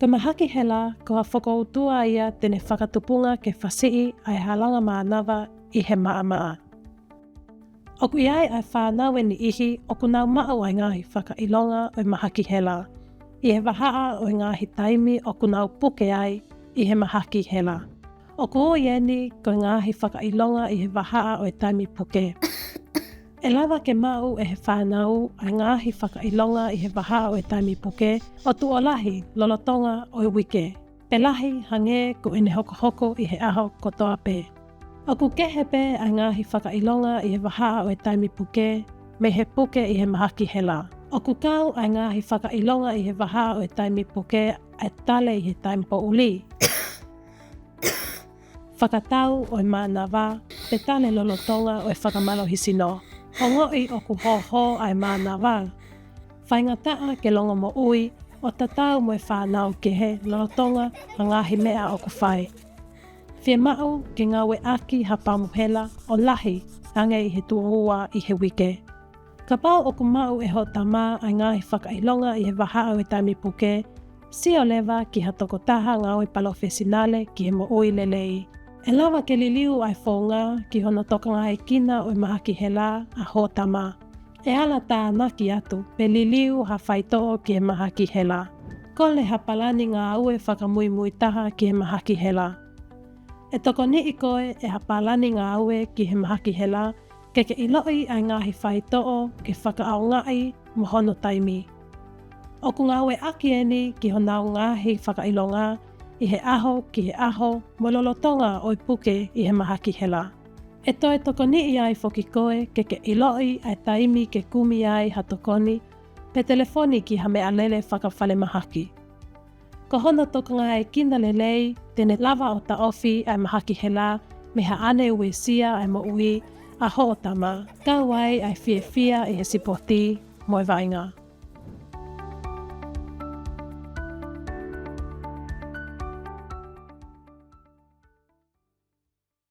Ka mahaki hela ko a whakautua ia tene whakatupunga ke whasii ai halanga mānawa i he maa. Oku iai ai whānau e ni ihi oku nau maau ai ngāhi whakailonga o mahaki hela. I he wahaa o ngāhi taimi oku nau puke ai i he mahaki hela. Oku o ieni ko ngāhi whakailonga i he wahaa o taimi puke. E lawa ke mau e he whānau ai ngāhi whakailonga i he wahaa o taimi puke o tuolahi lolotonga o wike. Pelahi hange ko ene hoko i he aho kotoa pe. Oku kehepe ai ngāhi whakailonga i he wahaa o taimi puke me he puke i he mahaki hela. Oku kau ai ngāhi whakailonga i he wahaa o taimi puke ai tale i he taimi po uli. Whakatau o mānawa pe tale lolotonga o whakamalo hisino. O ngoi o ku hoho ai mānawa. Whaingataa ke longo mo ui o tatau mo e whanau ke he lolotonga a ngāhi mea o ku whai. Whia mau ke ngawe aki hapamuhela o lahi ange i he tuohua i he wike. Ka pau o ku mau e ho tamā ai ngāhi whakailonga i he wahaa o taimi puke, si o lewa ki hatoko taha ngawe palofesinale ki he mo ui lelei. E lawa ke liliu ai whonga ki hono toka ngai kina o mahaki hela a ho tama. E ala tā naki atu pe liliu ha whaitoo ki he mahaki hela. Ko le hapalani ngā ue whakamuimui taha ki he mahaki hela. E toko ni i koe e hapalani ngā ue ki he mahaki hela ke iloi ai ngāhi whaitoo ke whakaau ngai mo hono taimi. Oku ngā ue aki eni ki honau ngāhi whakailonga i he aho ki he aho mo lolotonga o puke i he mahaki hela. E toi toko ni i ai whoki koe ke iloi ai taimi ke kumi ai hatokoni pe telefoni ki hame alele whakawhale mahaki. Ko hono toko ngai kina lelei tene lava o ta ofi ai mahaki hela me ha ane ue sia ai mo ui a ho tama. Ka wai ai fia i he sipoti mo e vainga.